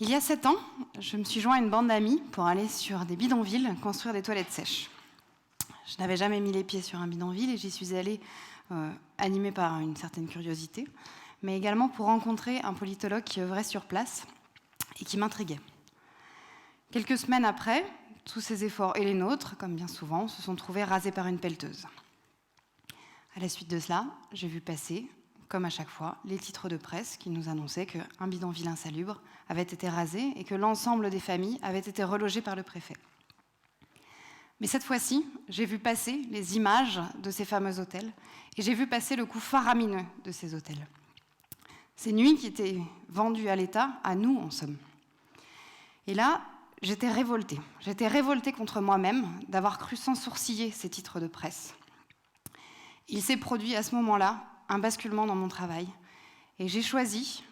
Il y a 7 ans, je me suis joint à une bande d'amis pour aller sur des bidonvilles construire des toilettes sèches. Je n'avais jamais mis les pieds sur un bidonville et j'y suis allée animée par une certaine curiosité, mais également pour rencontrer un politologue qui œuvrait sur place et qui m'intriguait. Quelques semaines après, tous ces efforts et les nôtres, comme bien souvent, se sont trouvés rasés par une pelleteuse. À la suite de cela, j'ai vu passer, comme à chaque fois, les titres de presse qui nous annonçaient qu'un bidonville insalubre avait été rasé et que l'ensemble des familles avaient été relogées par le préfet. Mais cette fois-ci, j'ai vu passer les images de ces fameux hôtels et j'ai vu passer le coût faramineux de ces hôtels. Ces nuits qui étaient vendues à l'État, à nous en somme. Et là, j'étais révoltée. J'étais révoltée contre moi-même d'avoir cru sans sourciller ces titres de presse. Il s'est produit à ce moment-là un basculement dans mon travail et j'ai choisi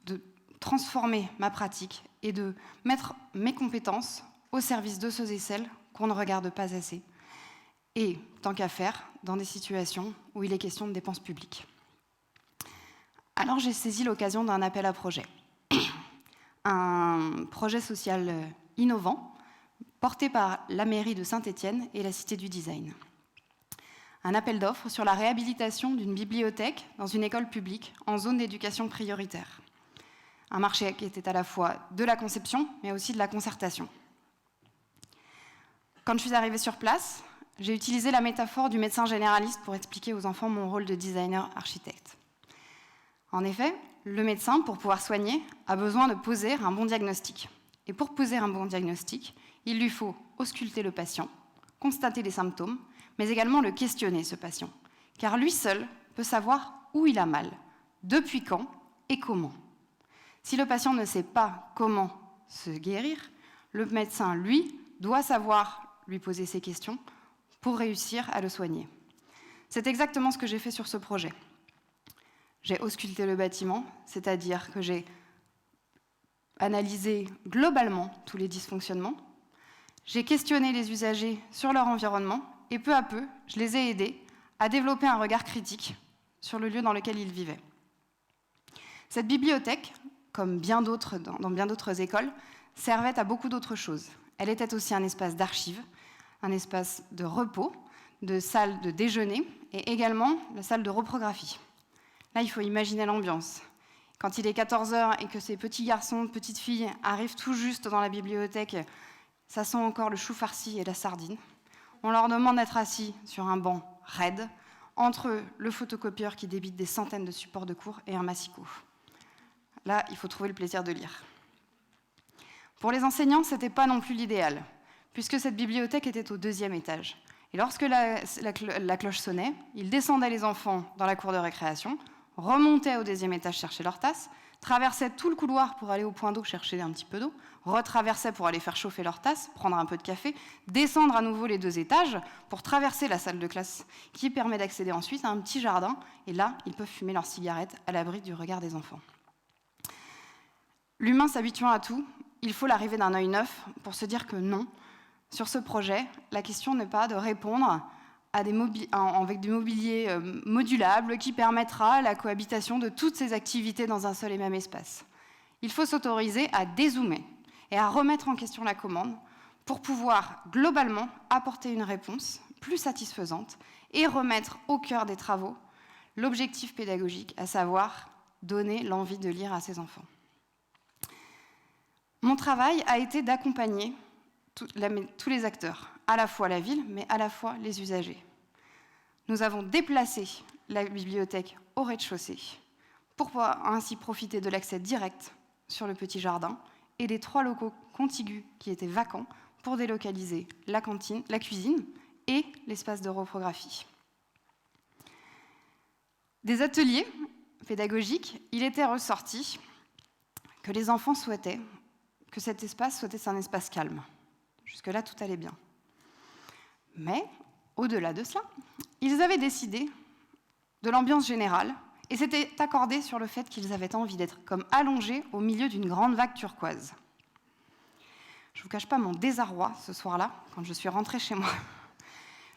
de transformer ma pratique et de mettre mes compétences au service de ceux et celles qu'on ne regarde pas assez et, tant qu'à faire, dans des situations où il est question de dépenses publiques. Alors j'ai saisi l'occasion d'un appel à projet. Un projet social innovant porté par la mairie de Saint-Étienne et la Cité du Design. Un appel d'offres sur la réhabilitation d'une bibliothèque dans une école publique en zone d'éducation prioritaire. Un marché qui était à la fois de la conception, mais aussi de la concertation. Quand je suis arrivée sur place, j'ai utilisé la métaphore du médecin généraliste pour expliquer aux enfants mon rôle de designer-architecte. En effet, le médecin, pour pouvoir soigner, a besoin de poser un bon diagnostic. Et pour poser un bon diagnostic, il lui faut ausculter le patient, constater les symptômes, mais également le questionner, ce patient. Car lui seul peut savoir où il a mal, depuis quand et comment. Si le patient ne sait pas comment se guérir, le médecin, lui, doit savoir lui poser ces questions pour réussir à le soigner. C'est exactement ce que j'ai fait sur ce projet. J'ai ausculté le bâtiment, c'est-à-dire que j'ai analysé globalement tous les dysfonctionnements, j'ai questionné les usagers sur leur environnement et peu à peu, je les ai aidés à développer un regard critique sur le lieu dans lequel ils vivaient. Cette bibliothèque, comme bien d'autres dans bien d'autres écoles, servait à beaucoup d'autres choses. Elle était aussi un espace d'archives, un espace de repos, de salle de déjeuner et également la salle de reprographie. Là, il faut imaginer l'ambiance. Quand il est 14h et que ces petits garçons, petites filles arrivent tout juste dans la bibliothèque, ça sent encore le chou farci et la sardine. On leur demande d'être assis sur un banc raide, entre le photocopieur qui débite des centaines de supports de cours et un massicot. Là, il faut trouver le plaisir de lire. Pour les enseignants, ce n'était pas non plus l'idéal, puisque cette bibliothèque était au 2e étage. Et lorsque la cloche sonnait, ils descendaient les enfants dans la cour de récréation, remontaient au 2e étage chercher leur tasse, traversaient tout le couloir pour aller au point d'eau chercher un petit peu d'eau, retraversaient pour aller faire chauffer leur tasse, prendre un peu de café, descendre à nouveau les 2 étages pour traverser la salle de classe qui permet d'accéder ensuite à un petit jardin. Et là, ils peuvent fumer leurs cigarettes à l'abri du regard des enfants. L'humain s'habituant à tout, il faut l'arrivée d'un œil neuf pour se dire que non, sur ce projet, la question n'est pas de répondre avec du mobilier modulable qui permettra la cohabitation de toutes ces activités dans un seul et même espace. Il faut s'autoriser à dézoomer et à remettre en question la commande pour pouvoir globalement apporter une réponse plus satisfaisante et remettre au cœur des travaux l'objectif pédagogique, à savoir donner l'envie de lire à ses enfants. Mon travail a été d'accompagner tous les acteurs, à la fois la ville, mais à la fois les usagers. Nous avons déplacé la bibliothèque au rez-de-chaussée pour pouvoir ainsi profiter de l'accès direct sur le petit jardin et des 3 locaux contigus qui étaient vacants pour délocaliser la cantine, la cuisine et l'espace de reprographie. Des ateliers pédagogiques, il était ressorti que les enfants souhaitaient que cet espace soit un espace calme. Jusque-là, tout allait bien. Mais, au-delà de cela, ils avaient décidé de l'ambiance générale et s'étaient accordés sur le fait qu'ils avaient envie d'être comme allongés au milieu d'une grande vague turquoise. Je ne vous cache pas mon désarroi ce soir-là, quand je suis rentrée chez moi.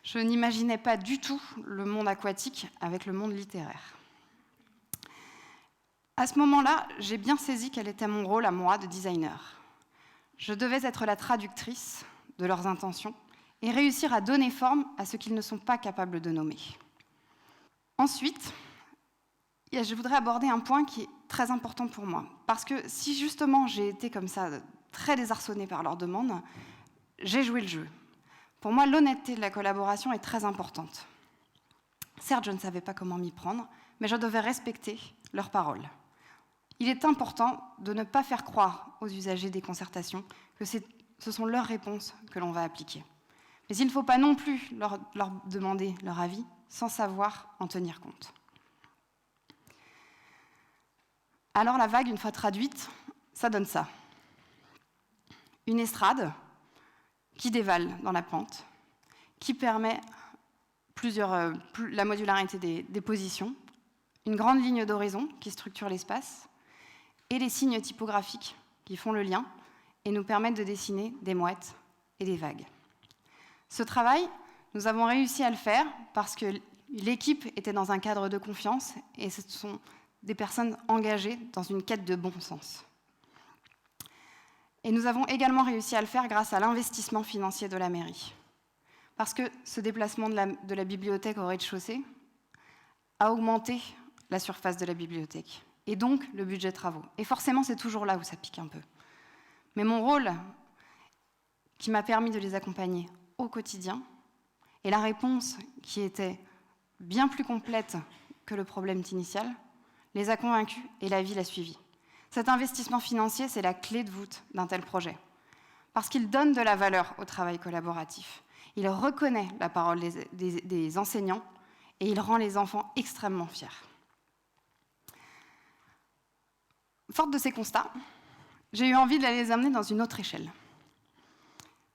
Je n'imaginais pas du tout le monde aquatique avec le monde littéraire. À ce moment-là, j'ai bien saisi quel était mon rôle à moi de designer. Je devais être la traductrice de leurs intentions et réussir à donner forme à ce qu'ils ne sont pas capables de nommer. Ensuite, je voudrais aborder un point qui est très important pour moi, parce que si justement j'ai été comme ça, très désarçonnée par leurs demandes, j'ai joué le jeu. Pour moi, l'honnêteté de la collaboration est très importante. Certes, je ne savais pas comment m'y prendre, mais je devais respecter leurs paroles. Il est important de ne pas faire croire aux usagers des concertations que ce sont leurs réponses que l'on va appliquer. Mais il ne faut pas non plus leur demander leur avis sans savoir en tenir compte. Alors la vague, une fois traduite, ça donne ça. Une estrade qui dévale dans la pente, qui permet la modularité des positions, une grande ligne d'horizon qui structure l'espace, et les signes typographiques qui font le lien et nous permettent de dessiner des mouettes et des vagues. Ce travail, nous avons réussi à le faire parce que l'équipe était dans un cadre de confiance et ce sont des personnes engagées dans une quête de bon sens. Et nous avons également réussi à le faire grâce à l'investissement financier de la mairie. Parce que ce déplacement de la bibliothèque au rez-de-chaussée a augmenté la surface de la bibliothèque et donc le budget de travaux. Et forcément, c'est toujours là où ça pique un peu. Mais mon rôle, qui m'a permis de les accompagner au quotidien, et la réponse qui était bien plus complète que le problème initial, les a convaincus et la ville a suivi. Cet investissement financier, c'est la clé de voûte d'un tel projet, parce qu'il donne de la valeur au travail collaboratif. Il reconnaît la parole des enseignants et il rend les enfants extrêmement fiers. Forte de ces constats, j'ai eu envie de les amener dans une autre échelle.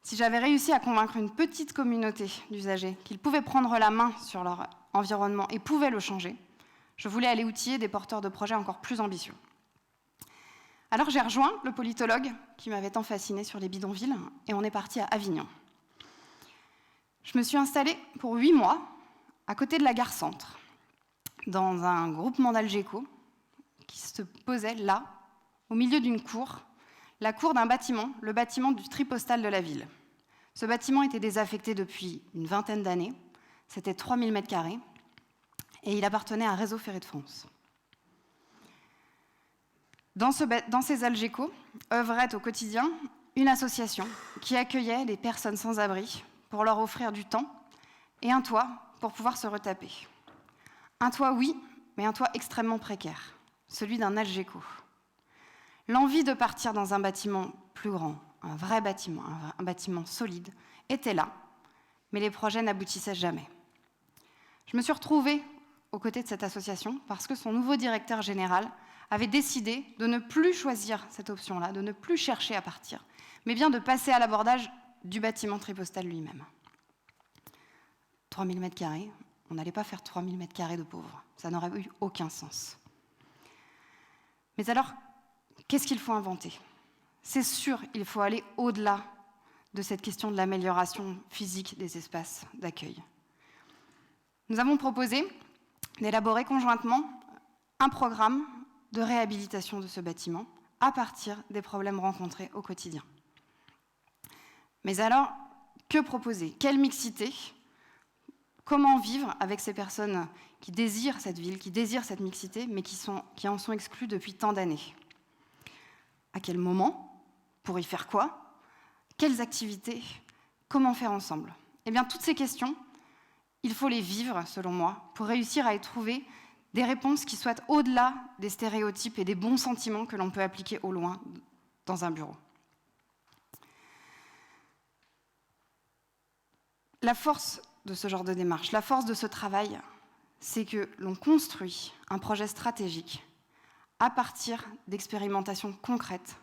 Si j'avais réussi à convaincre une petite communauté d'usagers qu'ils pouvaient prendre la main sur leur environnement et pouvaient le changer, je voulais aller outiller des porteurs de projets encore plus ambitieux. Alors j'ai rejoint le politologue qui m'avait tant fasciné sur les bidonvilles et on est parti à Avignon. Je me suis installée pour 8 mois à côté de la gare Centre, dans un groupement d'Algeco qui se posait là, au milieu d'une cour, la cour d'un bâtiment, le bâtiment du tri postal de la ville. Ce bâtiment était désaffecté depuis une vingtaine d'années, c'était 3000 m² et il appartenait à Réseau Ferré de France. Dans ces Algeco œuvrait au quotidien une association qui accueillait les personnes sans abri pour leur offrir du temps et un toit pour pouvoir se retaper. Un toit, oui, mais un toit extrêmement précaire, celui d'un Algeco. L'envie de partir dans un bâtiment plus grand, un vrai bâtiment, un bâtiment solide, était là, mais les projets n'aboutissaient jamais. Je me suis retrouvée aux côtés de cette association parce que son nouveau directeur général avait décidé de ne plus choisir cette option-là, de ne plus chercher à partir, mais bien de passer à l'abordage du bâtiment tripostal lui-même. 3000 m², on n'allait pas faire 3000 m² de pauvres, ça n'aurait eu aucun sens. Mais alors, qu'est-ce qu'il faut inventer ? C'est sûr, il faut aller au-delà de cette question de l'amélioration physique des espaces d'accueil. Nous avons proposé d'élaborer conjointement un programme de réhabilitation de ce bâtiment à partir des problèmes rencontrés au quotidien. Mais alors, que proposer ? Quelle mixité ? Comment vivre avec ces personnes qui désirent cette ville, qui désirent cette mixité, mais qui en sont exclues depuis tant d'années ? À quel moment ? Pour y faire quoi ? Quelles activités ? Comment faire ensemble ? Eh bien, toutes ces questions, il faut les vivre, selon moi, pour réussir à y trouver des réponses qui soient au-delà des stéréotypes et des bons sentiments que l'on peut appliquer au loin dans un bureau. La force de ce genre de démarche, la force de ce travail, c'est que l'on construit un projet stratégique à partir d'expérimentations concrètes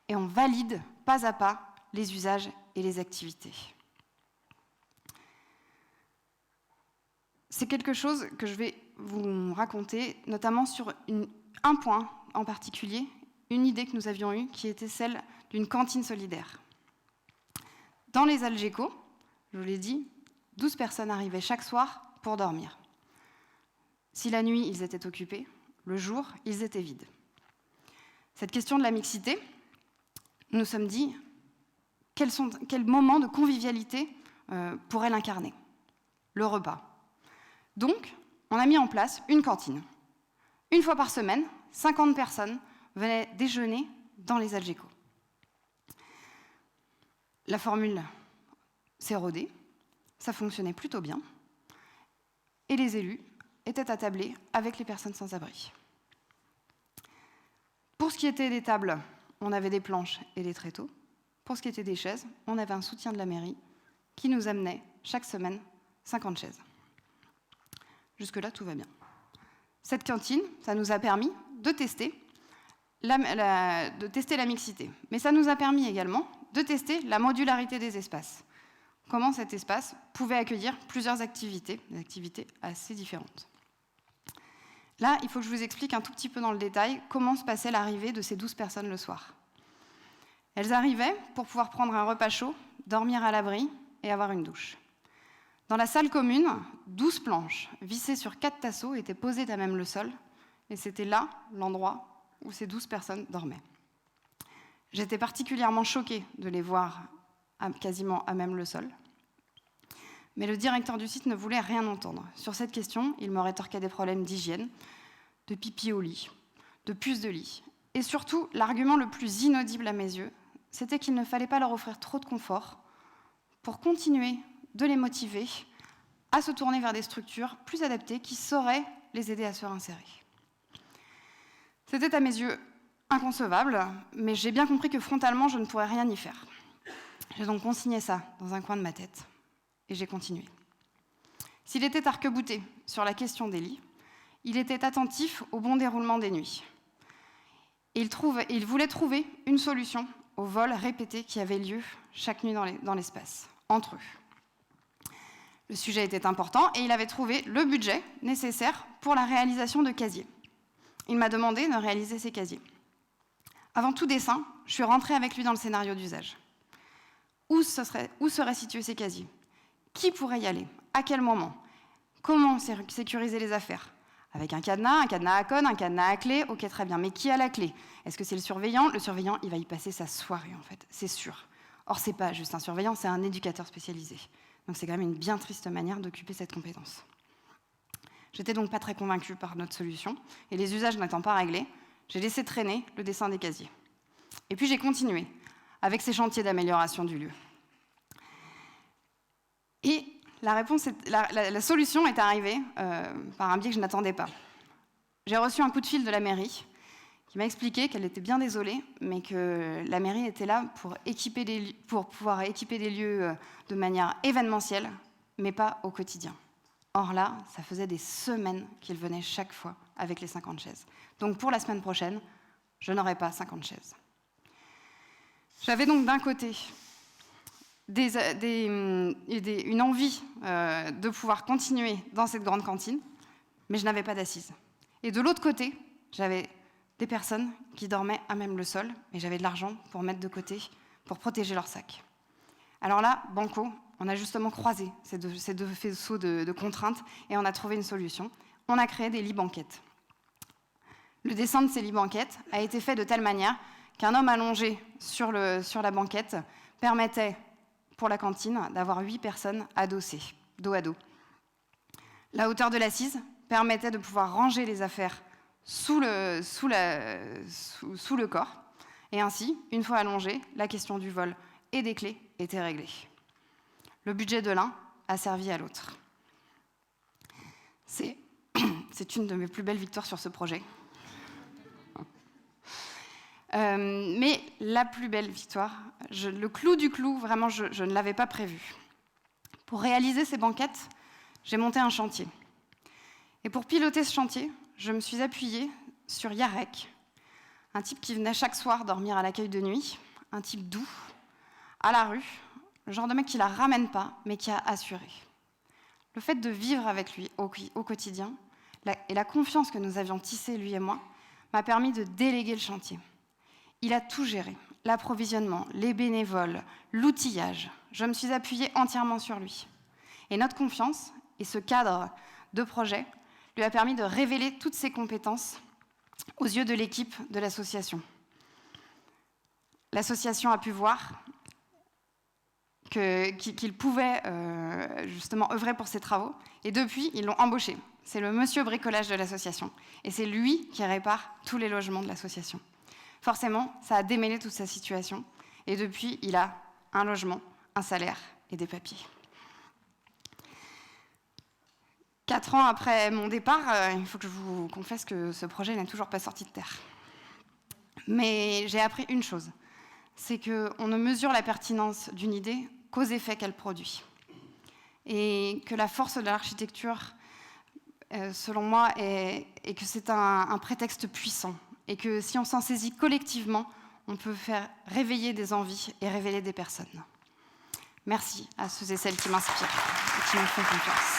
et on valide pas à pas les usages et les activités. C'est quelque chose que je vais vous raconter, notamment sur un point en particulier, une idée que nous avions eue, qui était celle d'une cantine solidaire. Dans les Algeco, je vous l'ai dit, 12 personnes arrivaient chaque soir pour dormir. Si la nuit, ils étaient occupés, le jour, ils étaient vides. Cette question de la mixité, nous nous sommes dit quel moment de convivialité pourrait l'incarner? Le repas. Donc, on a mis en place une cantine. Une fois par semaine, 50 personnes venaient déjeuner dans les Algeco. La formule s'est rodée, ça fonctionnait plutôt bien, et les élus étaient attablés avec les personnes sans abri. Pour ce qui était des tables, on avait des planches et des tréteaux. Pour ce qui était des chaises, on avait un soutien de la mairie qui nous amenait chaque semaine 50 chaises. Jusque-là, tout va bien. Cette cantine, ça nous a permis de tester la mixité. Mais ça nous a permis également de tester la modularité des espaces. Comment cet espace pouvait accueillir plusieurs activités, des activités assez différentes. Là, il faut que je vous explique un tout petit peu dans le détail comment se passait l'arrivée de ces 12 personnes le soir. Elles arrivaient pour pouvoir prendre un repas chaud, dormir à l'abri et avoir une douche. Dans la salle commune, 12 planches vissées sur 4 tasseaux étaient posées à même le sol, et c'était là l'endroit où ces 12 personnes dormaient. J'étais particulièrement choquée de les voir quasiment à même le sol. Mais le directeur du site ne voulait rien entendre. Sur cette question, il me rétorquait des problèmes d'hygiène, de pipi au lit, de puces de lit. Et surtout, l'argument le plus inaudible à mes yeux, c'était qu'il ne fallait pas leur offrir trop de confort pour continuer de les motiver à se tourner vers des structures plus adaptées qui sauraient les aider à se réinsérer. C'était à mes yeux inconcevable, mais j'ai bien compris que frontalement, je ne pourrais rien y faire. J'ai donc consigné ça dans un coin de ma tête, et j'ai continué. S'il était arc-bouté sur la question des lits, il était attentif au bon déroulement des nuits. Et il voulait trouver une solution aux vols répétés qui avaient lieu chaque nuit dans l'espace, entre eux. Le sujet était important et il avait trouvé le budget nécessaire pour la réalisation de casiers. Il m'a demandé de réaliser ces casiers. Avant tout dessin, je suis rentrée avec lui dans le scénario d'usage. Où seraient situés ces casiers? Qui pourrait y aller? À quel moment? Comment sécuriser les affaires? Avec un cadenas à code, un cadenas à clé, ok, très bien. Mais qui a la clé? Est-ce que c'est le surveillant? Le surveillant, il va y passer sa soirée, en fait, c'est sûr. Or, c'est pas juste un surveillant, c'est un éducateur spécialisé. Donc, c'est quand même une bien triste manière d'occuper cette compétence. J'étais donc pas très convaincue par notre solution, et les usages n'étant pas réglés, j'ai laissé traîner le dessin des casiers. Et puis, j'ai continué avec ces chantiers d'amélioration du lieu. Et la solution est arrivée par un biais que je n'attendais pas. J'ai reçu un coup de fil de la mairie qui m'a expliqué qu'elle était bien désolée, mais que la mairie était là pour pouvoir équiper des lieux de manière événementielle, mais pas au quotidien. Or là, ça faisait des semaines qu'ils venaient chaque fois avec les 50 chaises. Donc pour la semaine prochaine, je n'aurai pas 50 chaises. J'avais donc d'un côté une envie de pouvoir continuer dans cette grande cantine, mais je n'avais pas d'assises. Et de l'autre côté, j'avais des personnes qui dormaient à même le sol, et j'avais de l'argent pour mettre de côté, pour protéger leur sac. Alors là, banco, on a justement croisé ces deux faisceaux de contraintes, et on a trouvé une solution. On a créé des lits banquettes. Le dessin de ces lits banquettes a été fait de telle manière qu'un homme allongé sur la banquette permettait, pour la cantine, d'avoir 8 personnes adossées, dos à dos. La hauteur de l'assise permettait de pouvoir ranger les affaires sous le corps. Et ainsi, une fois allongé, la question du vol et des clés était réglée. Le budget de l'un a servi à l'autre. C'est une de mes plus belles victoires sur ce projet. Mais la plus belle victoire, le clou du clou, vraiment, je ne l'avais pas prévu. Pour réaliser ces banquettes, j'ai monté un chantier. Et pour piloter ce chantier, je me suis appuyée sur Yarek, un type qui venait chaque soir dormir à l'accueil de nuit, un type doux, à la rue, le genre de mec qui la ramène pas, mais qui a assuré. Le fait de vivre avec lui au quotidien et la confiance que nous avions tissée, lui et moi, m'a permis de déléguer le chantier. Il a tout géré, l'approvisionnement, les bénévoles, l'outillage. Je me suis appuyée entièrement sur lui. Et notre confiance et ce cadre de projet lui a permis de révéler toutes ses compétences aux yeux de l'équipe de l'association. l'association a pu voir qu'il pouvait justement œuvrer pour ses travaux. Et depuis, ils l'ont embauché. C'est le monsieur bricolage de l'association. Et c'est lui qui répare tous les logements de l'association. Forcément, ça a démêlé toute sa situation. Et depuis, il a un logement, un salaire et des papiers. 4 ans après mon départ, il faut que je vous confesse que ce projet n'est toujours pas sorti de terre. Mais j'ai appris une chose, c'est qu'on ne mesure la pertinence d'une idée qu'aux effets qu'elle produit. Et que la force de l'architecture, selon moi, est que c'est un prétexte puissant. Et que si on s'en saisit collectivement, on peut faire réveiller des envies et révéler des personnes. Merci à ceux et celles qui m'inspirent et qui me font confiance.